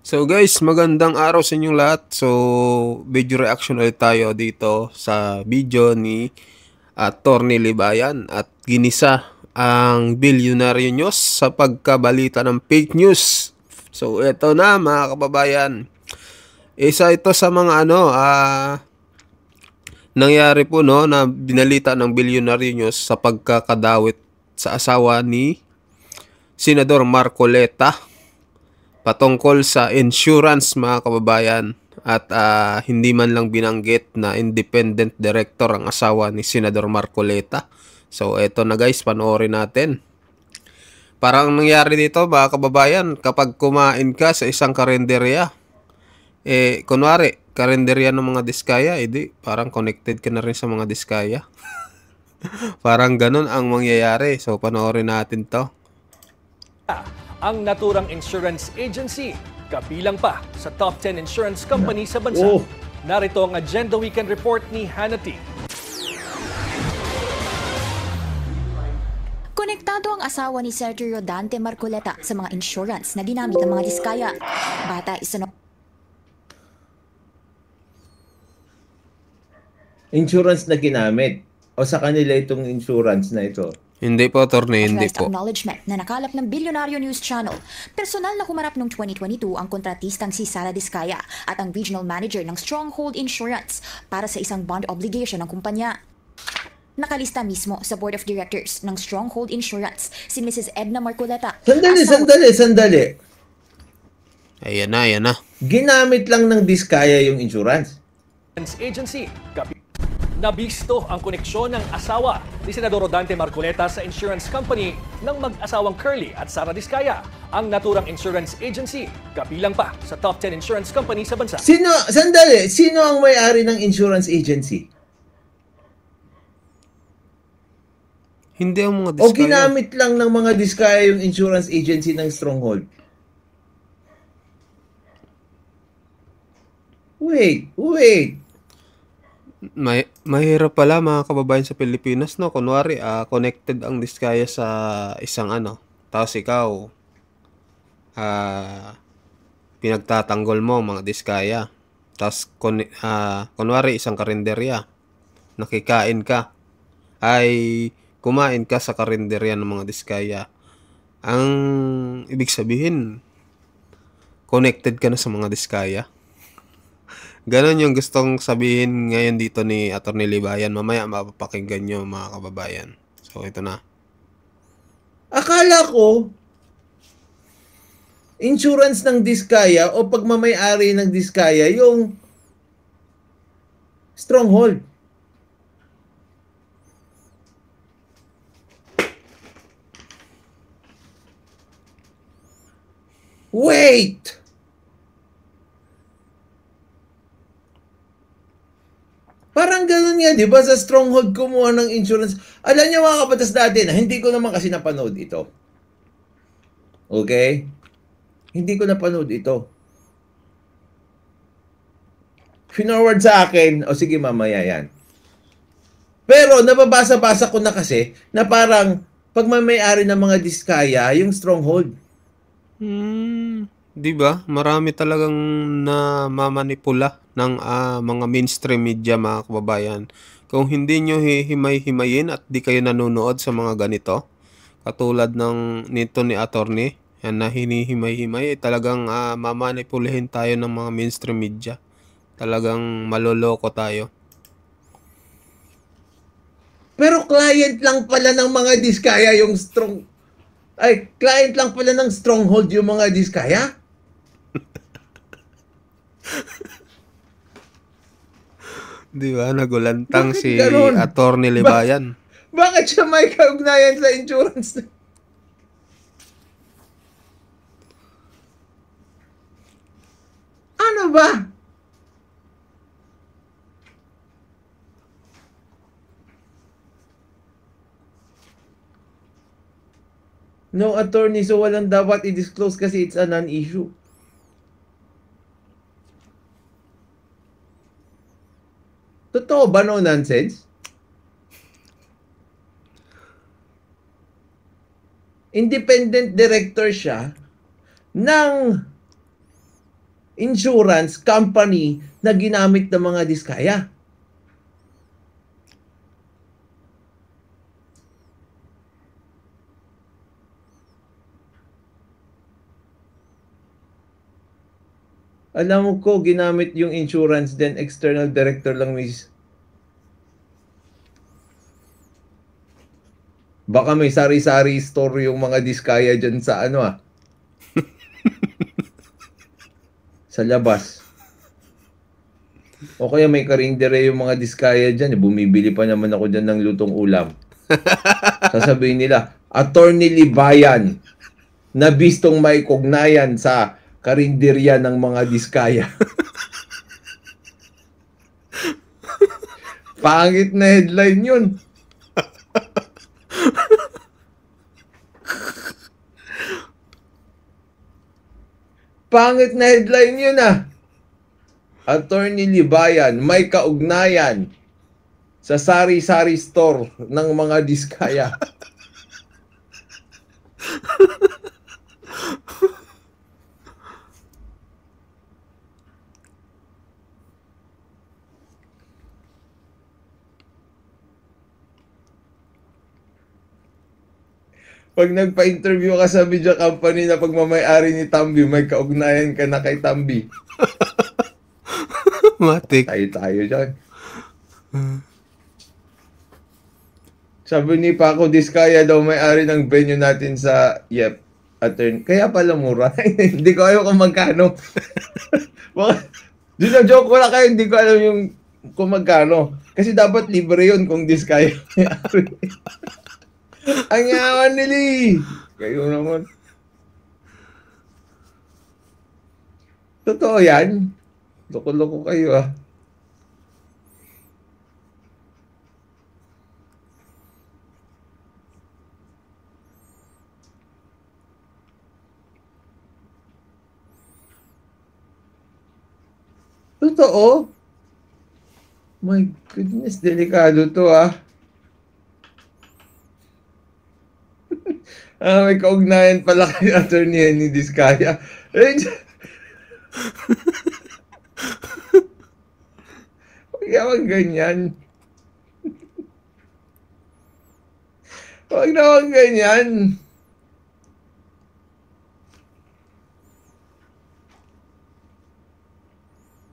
So guys, magandang araw sa inyong lahat. So, video reaction ulit tayo dito sa video ni Attorney Libayan at ginisa ang Bilyonaryo News sa pagkabalita ng fake news. So, eto na mga kababayan. Isa ito sa mga nangyari po no na binalita ng Bilyonaryo News sa pagkakadawit sa asawa ni Senador Marcoleta patungkol sa insurance mga kababayan at hindi man lang binanggit na independent director ang asawa ni Senador Marcoleta. So eto na guys, panoorin natin. Parang nangyari dito mga kababayan, kapag kumain ka sa isang karinderya, kunwari karinderya ng mga diskaya, edi parang connected ka na rin sa mga diskaya. Parang ganun ang mangyayari. So panoorin natin to. Ang naturang insurance agency, kabilang pa sa top 10 insurance company sa bansa. Narito ang Agenda Weekend Report ni Hannity. Konektado ang asawa ni Sergio Dante Marcoleta sa mga insurance na ginamit ng mga diskaya. Bata isa Insurance na ginamit o sa kanila itong insurance na ito? Hindi po, attorney, hindi po. acknowledgement na nakalap ng Bilyonaryo News Channel. Personal na kumarap noong 2022 ang kontratistang si Sara Diskaya at ang regional manager ng Stronghold Insurance para sa isang bond obligation ng kumpanya. Nakalista mismo sa Board of Directors ng Stronghold Insurance si Mrs. Edna Marcoleta. Sandali. Ayan na. Ginamit lang ng Diskaya yung insurance. Agency, nabisto ang koneksyon ng asawa ni Senador Dante Marcoleta sa insurance company ng mag-asawang Curly at Sara Diskaya, ang naturang insurance agency, kabilang pa sa top 10 insurance company sa bansa. Sino ang may-ari ng insurance agency? Hindi ang mga O diskaya. ginamit lang ng mga Diskaya yung insurance agency ng Stronghold? Wait. Mahirap pala mga kababayan sa Pilipinas, no? Kunwari, connected ang diskaya sa isang tapos ikaw, pinagtatanggol mo mga diskaya. Tapos, kunwari, isang karinderya, nakikain ka, ay kumain ka sa karinderya ng mga diskaya. Ang ibig sabihin, connected ka na sa mga diskaya. Ganon yung gustong sabihin ngayon dito ni Attorney Libayan. Mamaya mapapakinggan nyo mga kababayan. So ito na. Akala ko, insurance ng Diskaya o pagmamay-ari ng Diskaya yung Stronghold. Wait! Parang ganun nga, di ba? Sa Stronghold kumuha ng insurance. Alam niyo mga kabatas natin, hindi ko naman kasi napanood ito. Okay? Hindi ko napanood ito. Forward sa akin, o sige mamaya yan. Pero nababasa-basa ko na kasi na parang pagmamayari ng mga Diskaya, yung Stronghold. Di ba? Marami talagang namamanipula ng mga mainstream media mga kababayan. Kung hindi nyo hihimay-himayin at di kayo nanonood sa mga ganito, katulad ng nito ni Attorney, yan na hinihimay-himay, talagang mamanipulihin tayo ng mga mainstream media. Talagang maloloko tayo. Pero client lang pala ng mga Diskaya yung client lang pala ng Stronghold yung mga Diskaya? Di ba? Nagulantang Bakit si ganun? Attorney Libayan. Bakit siya may kaugnayan sa insurance? Ano ba? No, attorney, so walang dapat i-disclose kasi it's a non-issue. Totoo ba, no nonsense? Independent director siya ng insurance company na ginamit ng mga diskaya. Alam mo ko, ginamit yung insurance din, external director lang baka may sari-sari store yung mga diskaya dyan sa sa labas. O kaya may karindere yung mga diskaya dyan. Bumibili pa naman ako dyan ng lutong ulam. Sasabihin nila, Attorney Libayan, na bistong may kugnayan sa karinderya ng mga diskaya. Pangit na headline yun. Pangit na headline yun Attorney Libayan, may kaugnayan sa sari-sari store ng mga diskaya. Pag nagpa-interview ka sa media company na pagmamayari ni Tambi, may kaugnayan ka na kay Tambi. Matik. Tayo dyan. Sabi ni Paco Diskaya daw may-ari ng venue natin sa attorney. Kaya pala mura. Hindi ko alam kung magkano. Joke ko lang kayo, hindi ko alam yung kung magkano. Kasi dapat libre yun kung Diskaya may-ari. Ang yaman nili. Kayo naman. Totoo yan. Loko-loko kayo Totoo? My goodness, delikado to may kaugnayan pala kay Attorney Henny Diskaya. Huwag naman ganyan. Huwag naman ganyan.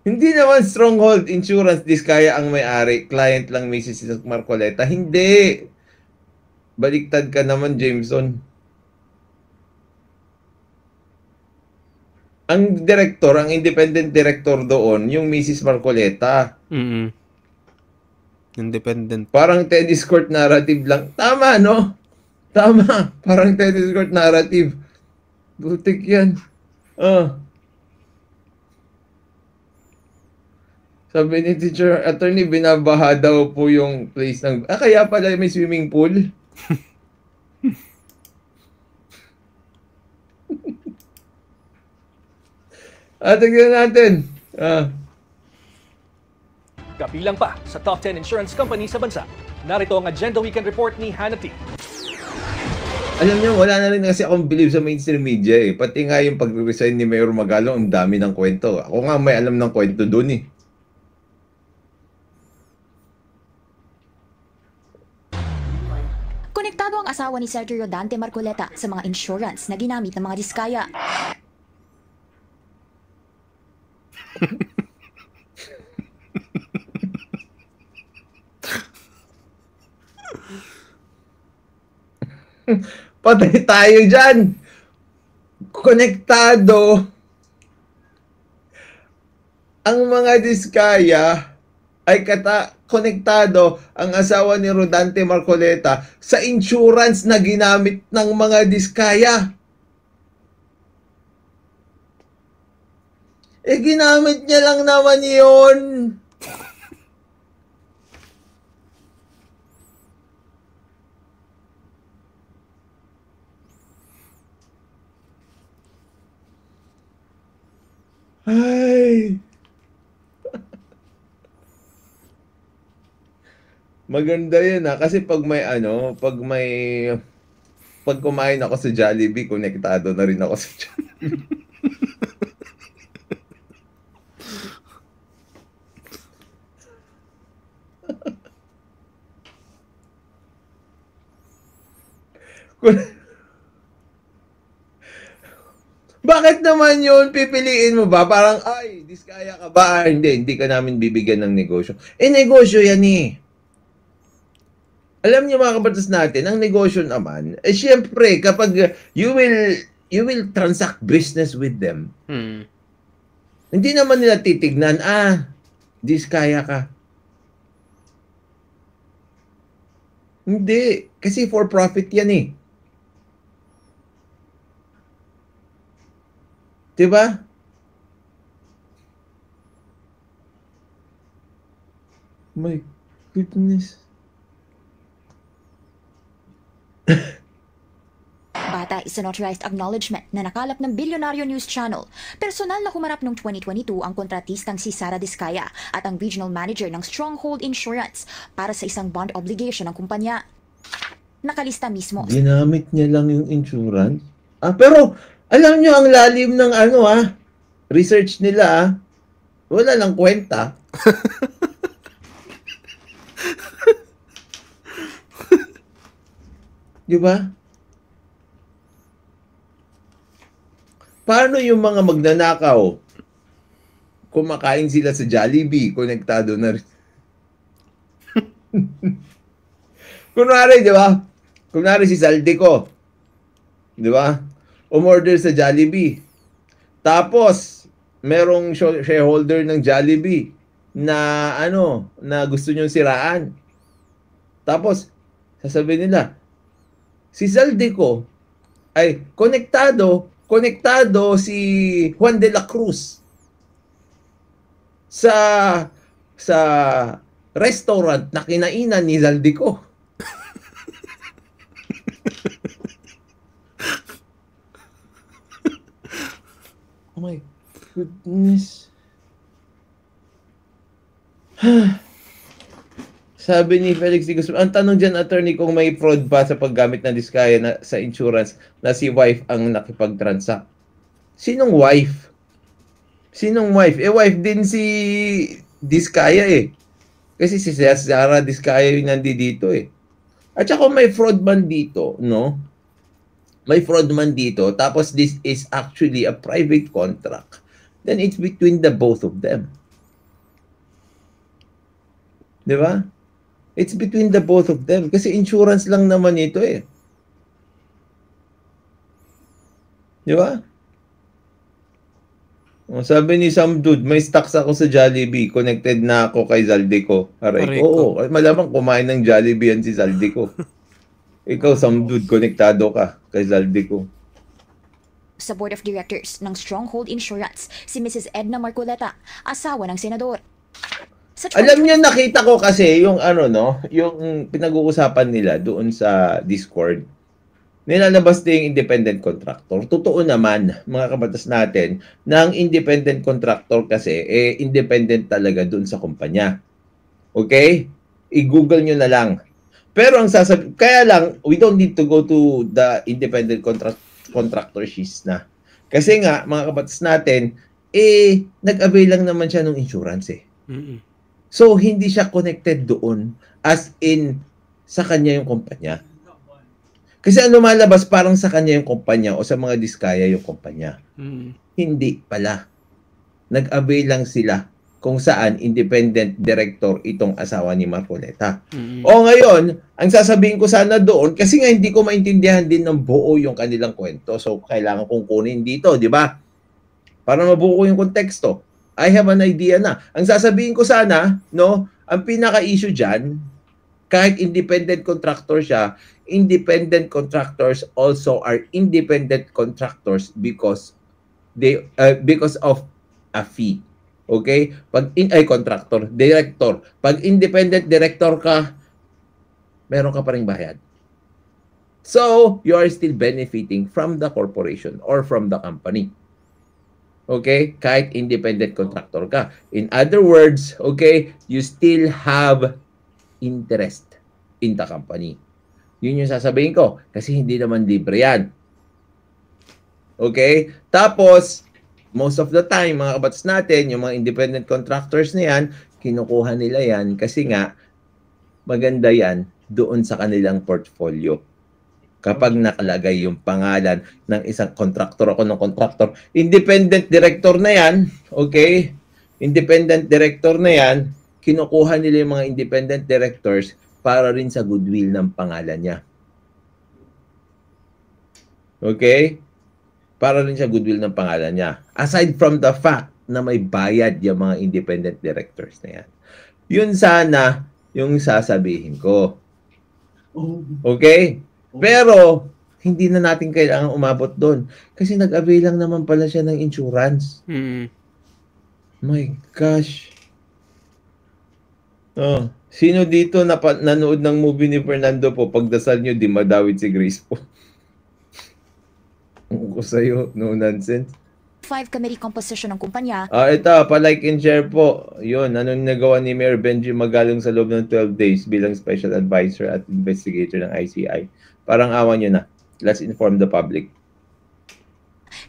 Hindi naman Stronghold Insurance Diskaya ang may-ari. Client lang Mrs. Marcoleta. Hindi. Baliktad ka naman, Jameson. Ang director, ang independent director doon, yung Mrs. Marcoleta. Independent. Parang tennis court narrative lang. Tama, no? Tama. Parang tennis court narrative. Butik yan. Sabi ni teacher, attorney, binabaha daw po yung place ng... kaya pala may swimming pool? Tignan natin. Kabilang pa sa top 10 insurance company sa bansa. Narito ang Agenda Weekend Report ni Hannity. Alam niyo, wala na rin kasi akong believe sa mainstream media Pati nga yung pag-resign ni Mayor Magalong, ang dami ng kwento. Ako nga may alam ng kwento doon Konektado ang asawa ni Sergio Dante Marcoleta sa mga insurance na ginamit ng mga diskaya. Patay tayo dyan. Konektado ang mga diskaya ay konektado ang asawa ni Rodante Marcoleta sa insurance na ginamit ng mga diskaya. Ginamit niya lang naman yun. Ay. Maganda yun kasi pag kumain ako sa Jollibee, konektado na rin ako sa Jollibee. Bakit naman yun? Pipiliin mo ba? Parang, ay, diskaya ka ba? Hindi ka namin bibigyan ng negosyo. Negosyo yan eh. Alam niyo mga kabatas natin, ang negosyo naman, syempre, kapag you will transact business with them, hindi naman nila titignan, diskaya ka. Hindi. Kasi for profit yan eh. Diba? My goodness. Bata is an authorized acknowledgement na nakalap ng Bilyonaryo News Channel. Personal na humarap noong 2022 ang kontratistang si Sara Diskaya at ang regional manager ng Stronghold Insurance para sa isang bond obligation ng kumpanya. Nakalista mismo. Ginamit niya lang yung insurance? Pero alam niyo ang lalim ng research nila wala lang kwenta. Di ba? Paano yung mga magnanakaw? Kumakain sila sa Jollibee, konektado na rin. Kunwari, di ba? Kunwari si Zaldico. Di ba? Umorder sa Jollibee. Tapos, merong shareholder ng Jollibee na na gusto niyong siraan. Tapos, sasabihin nila, si Zaldico ay konektado si Juan de la Cruz sa restaurant na kinainan ni Zaldico. Oh my goodness. Sabi ni Felix D. Guzman, ang tanong dyan, attorney, kung may fraud ba sa paggamit ng diskaya sa insurance na si wife ang nakipag-transact. Sinong wife? Sinong wife? Wife din si Diskaya eh. Kasi si Sara Diskaya yung nandito eh. At saka may fraud man dito, no? May fraud man dito, tapos this is actually a private contract, then it's between the both of them. Di ba? It's between the both of them. Kasi insurance lang naman ito eh. Di ba? Sabi ni Sam Dude, may stocks ako sa Jollibee. Connected na ako kay Zaldico. Aray ko. Oo, malamang kumain ng Jollibee yan si Zaldico. Ikaw, Sam Dude, konektado ka kay Zaldico. Sa board of directors ng Stronghold Insurance, si Mrs. Edna Marcoleta, asawa ng senador. Alam niyo, nakita ko kasi yung yung pinag-uusapan nila doon sa Discord. Nilalabas din yung independent contractor. Totoo naman, mga kabatas natin, na ang independent contractor kasi, independent talaga doon sa kumpanya. Okay? I-google nyo na lang. Pero ang kaya lang, we don't need to go to the independent contractor sheets na. Kasi nga, mga kabatas natin, nag-avail lang naman siya ng insurance eh. So, hindi siya connected doon as in sa kanya yung kumpanya. Kasi ang lumalabas parang sa kanya yung kumpanya o sa mga diskaya yung kumpanya. Hindi pala. Nag-avail lang sila kung saan independent director itong asawa ni Marcoleta. O ngayon, ang sasabihin ko sana doon, kasi nga hindi ko maintindihan din ng buo yung kanilang kwento. So, kailangan kong kunin dito, di ba? Para mabuo ko yung konteksto. I have an idea na. Ang sasabihin ko sana, ang pinaka-issue dyan, kahit independent contractor siya, independent contractors also are independent contractors because of a fee. Okay? Pag director. Pag independent director ka, meron ka pa ring bayad. So, you are still benefiting from the corporation or from the company. Okay? Kahit independent contractor ka. In other words, okay, you still have interest in the company. Yun yung sasabihin ko. Kasi hindi naman libre yan. Okay? Tapos, most of the time, mga kabatas natin, yung mga independent contractors na yan, kinukuha nila yan kasi nga, maganda yan doon sa kanilang portfolio. kapag nakalagay yung pangalan ng isang kontraktor ako ng kontraktor. Independent director na yan, okay? Independent director na yan, kinukuha nila yung mga independent directors para rin sa goodwill ng pangalan niya. Okay? Para rin sa goodwill ng pangalan niya. Aside from the fact na may bayad yung mga independent directors na yan. Yun sana yung sasabihin ko. Okay? Pero, hindi na natin kailangan umabot doon. Kasi nag-avail lang naman pala siya ng insurance. My gosh. Oh, sino dito nanood ng movie ni Fernando po? Pagdasal nyo, di madawit si Grace po. Ko sa'yo, no nonsense. 5 committee composition ng kumpanya. Ito, pa-like and share po. Yun, anong nagawa ni Mayor Benji Magalong sa loob ng 12 days bilang special advisor at investigator ng ICI. Parang awan nyo na. Let's inform the public.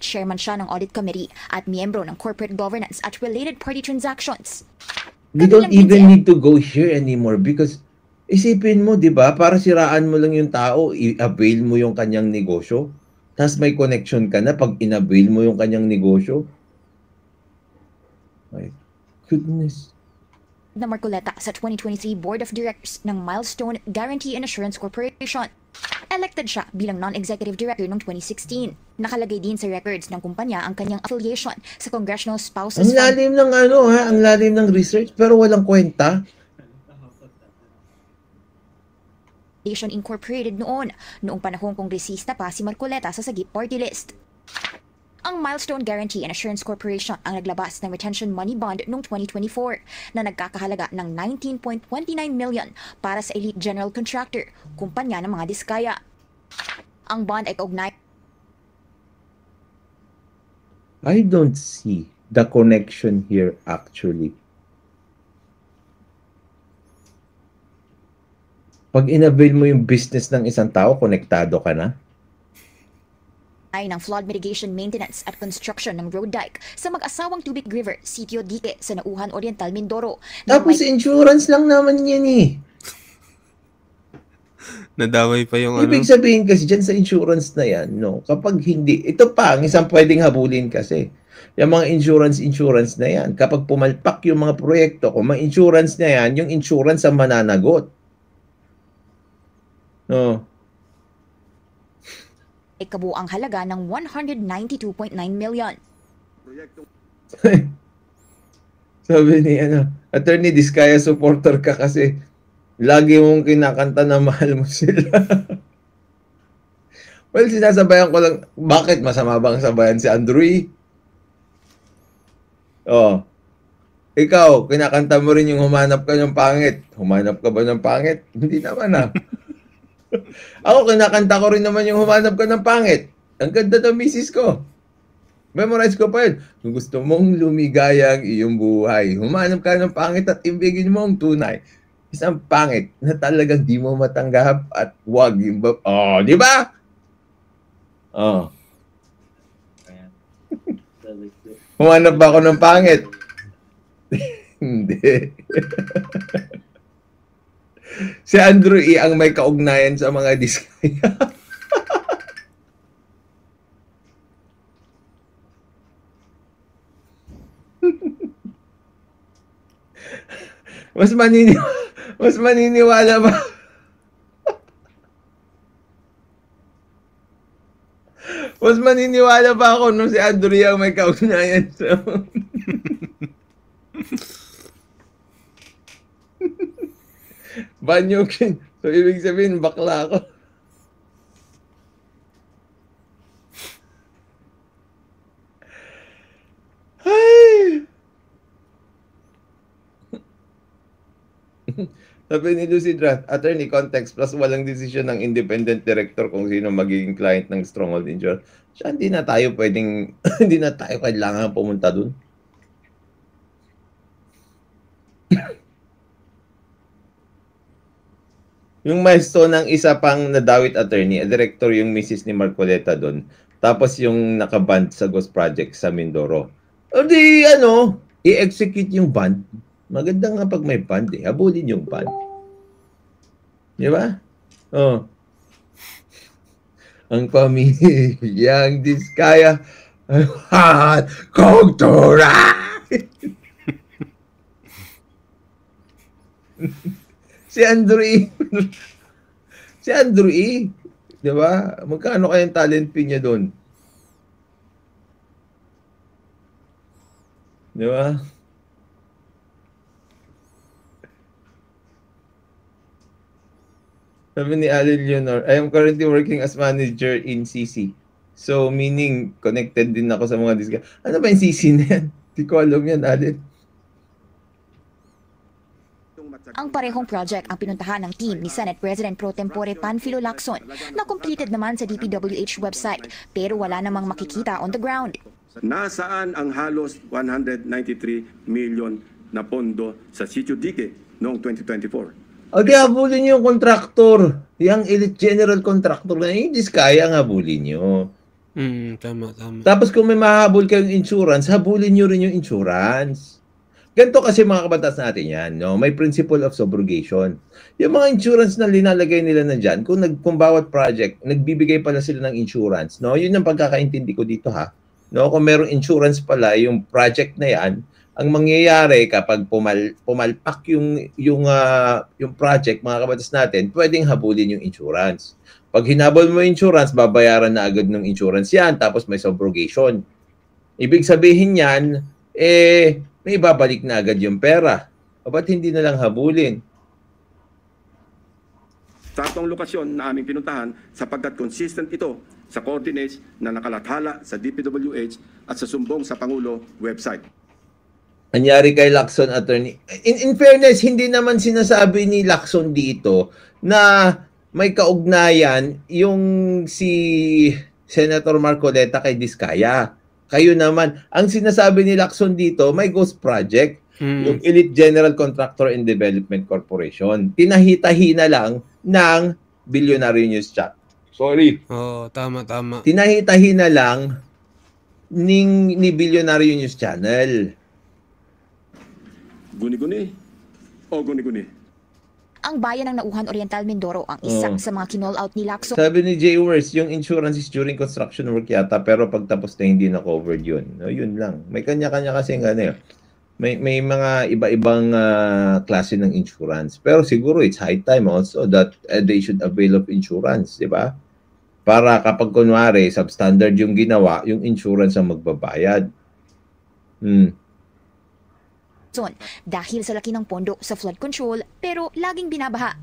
Chairman siya ng audit committee at miyembro ng corporate governance at related party transactions. We don't even need to go here anymore because isipin mo, di ba, para siraan mo lang yung tao, i-avail mo yung kanyang negosyo. Tapos may connection ka na pag in-avail mo yung kanyang negosyo. My goodness. Na Marcoleta sa 2023 Board of Directors ng Milestone Guarantee and Assurance Corporation. Elected siya bilang non-executive director noong 2016. Nakalagay din sa records ng kumpanya ang kanyang affiliation sa Congressional Spouses Ang lalim ng ang lalim ng research pero walang kwenta. Foundation Incorporated noong panahong kongresista pa si Marcoleta sa Sagip Party List. Ang Milestone Guarantee and Assurance Corporation ang naglabas ng retention money bond noong 2024 na nagkakahalaga ng 19.29 million para sa Elite General Contractor, kumpanya ng mga diskaya. Ang bond ay kaugnay. I don't see the connection here actually. Pag in-avail mo yung business ng isang tao, konektado ka na? Ay ng flood mitigation maintenance at construction ng road dike sa mag-asawang Tubig River, Sitio Dique sa Nauhan Oriental, Mindoro. Tapos insurance lang naman yan eh. Nadamay pa yung Ibig sabihin kasi dyan sa insurance na yan, no, kapag hindi, ito pa, ang isang pwedeng habulin kasi. Yung mga insurance na yan, kapag pumalpak yung mga proyekto, kung may insurance na yan, yung insurance ang mananagot. No. Ay kabuang halaga ng 192.9 million. Sabi ni Attorney Diskaya, supporter ka kasi lagi mong kinakanta na mahal mo sila. Well, sinasabayan ko lang, bakit masama bang sabayan si Andrew? Oh. Ikaw, kinakanta mo rin yung humanap ka ng pangit. Humanap ka ba ng pangit? Hindi naman Ako, kinakanta ko rin naman yung humanap ka ng pangit. Ang ganda ng misis ko. Memorize ko pa yun. Kung gusto mong lumigaya ang iyong buhay, humanap ka ng pangit at ibigin mo ang tunay. Isang pangit na talagang di mo matanggap at wag yung di ba? Oh. Humanap ba ako ng pangit? Hindi. Si Andrew E. ang may kaugnayan sa mga diskaya. Mas maniniwala ba? Mas maniniwala ba ako nung si Andrew E. ang may kaugnayan sa... Banyukin. So, ibig sabihin, bakla ako. Ay! Sabi ni Lucy Draft, attorney context plus walang desisyon ng independent director kung sino magiging client ng Stronghold Insurance. Siya, hindi na tayo pwedeng, hindi na tayo kailangan pumunta dun. Yung milestone ng isa pang nadawit attorney, director yung Mrs. ni Marcoleta doon. Tapos yung nakaband sa Ghost Project sa Mindoro. O di, i-execute yung band. Maganda nga pag may band habulin yung band. Di ba? Oh. ang pamilyang Diskaya at kultura. Si Andrew E. Si Andrew E. Di ba? Magkano kayang talent fee niya doon? Di ba? Sabi ni Allen Leonor, I am currently working as manager in CC. So, meaning, connected din ako sa mga Diskaya. Ano ba yung CC na yan? Di ko alam yan, Allen. Ang parehong project ang pinuntahan ng team ni Senate President Pro Tempore Panfilo Lacson na completed naman sa DPWH website pero wala namang makikita on the ground. Nasaan ang halos 193 million na pondo sa Sitio Dique noong 2024? O di habulin niyo yung contractor. Yung elite general contractor na yung Diskaya ang habulin niyo. Tama. Tapos kung may mahabol kayong insurance, habulin niyo rin yung insurance. Ganito kasi mga kabatas natin yan, no? May principle of subrogation. Yung mga insurance na linalagay nila na dyan, kung bawat project, nagbibigay pala sila ng insurance, no? Yun ang pagkakaintindi ko dito, ha? No? Kung merong insurance pala, yung project na yan, ang mangyayari kapag pumalpak yung project, mga kabatas natin, pwedeng habulin yung insurance. Pag hinabol mo yung insurance, babayaran na agad ng insurance yan, tapos may subrogation. Ibig sabihin yan, may ibabalik na agad yung pera. O ba't hindi na lang habulin? Sa atong lokasyon na aming pinuntahan sapagkat consistent ito sa coordinates na nakalathala sa DPWH at sa sumbong sa Pangulo website. Anyari kay Lacson, attorney. In fairness, hindi naman sinasabi ni Lacson dito na may kaugnayan yung si Senator Marcoleta kay Diskaya. Kayo naman, ang sinasabi ni Lacson dito, may ghost project, yung Elite General Contractor and Development Corporation. Tinahita-hina lang ng Billionaire News Chat. Sorry. Oo, tama. Tinahita-hina lang ni Billionaire News Channel. Guni-guni o guni-guni? Ang bayan ng Nauhan Oriental Mindoro ang isa sa mga kinall out ni Lacson. Sabi ni Jay Wers, yung insurance is during construction work yata, pero pagtapos na hindi na covered yun. No, yun lang. May kanya-kanya kasi may mga iba-ibang klase ng insurance. Pero siguro it's high time also that they should avail of insurance, di ba? Para kapag kunwari, substandard yung ginawa, yung insurance ang magbabayad. Dahil sa laki ng pondo sa flood control pero laging binabaha.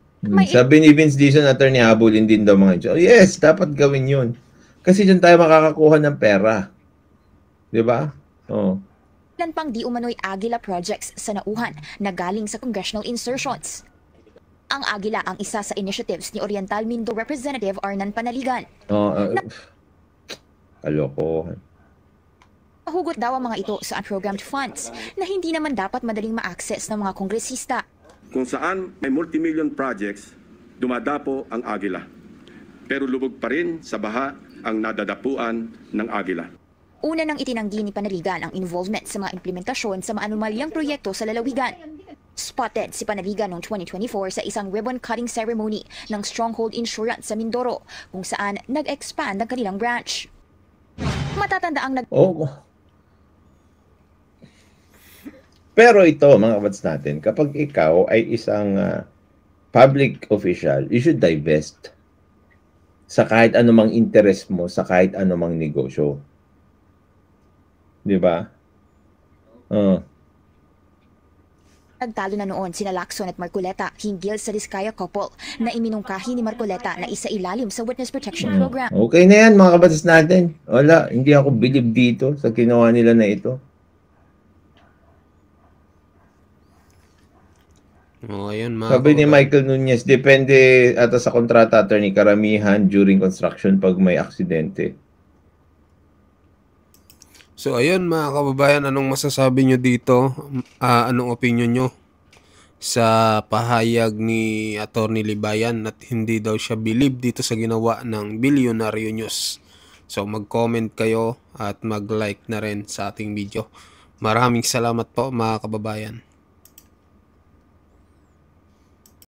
Sabi ni Vince Dizon, attorney, habulin din daw mga insurance. Yes, dapat gawin yun. Kasi dyan tayo makakakuha ng pera. Di ba? Oh. Ilan pang di umano'y Agila projects sa Nauhan na galing sa congressional insertions. Ang Agila ang isa sa initiatives ni Oriental Mindoro Representative Arnan Panaligan. Kalokohan. Hugot daw ang mga ito sa unprogrammed funds na hindi naman dapat madaling ma-access ng mga kongresista. Kung saan may multimillion projects, dumadapo ang Agila. Pero lubog pa rin sa baha ang nadadapuan ng Agila. Una nang itinanggi ni Panaligan ang involvement sa mga implementasyon sa maanumalyang proyekto sa lalawigan. Spotted si Panaligan noong 2024 sa isang ribbon-cutting ceremony ng Stronghold Insurance sa Mindoro kung saan nag-expand ang kanilang branch. Matatanda ang Pero ito, mga kabats natin, kapag ikaw ay isang public official, you should divest sa kahit anumang interest mo, sa kahit anumang negosyo. Di ba? Nagtalo na noon sina Lacson at Marcoleta hinggil sa Diskaya couple na iminungkahi ni Marcoleta na isa ilalim sa Witness Protection Program. Okay na yan, mga kabats natin. Wala, hindi ako believe dito sa ginawa nila na ito. Ayun, Sabi ni Michael Nunez, depende ata sa kontrata, attorney, karamihan during construction pag may aksidente. So ayun mga kababayan, anong masasabi nyo dito? Anong opinion nyo sa pahayag ni Attorney Libayan at hindi daw siya believe dito sa ginawa ng Billionaire News? So mag-comment kayo at mag-like na rin sa ating video. Maraming salamat po mga kababayan.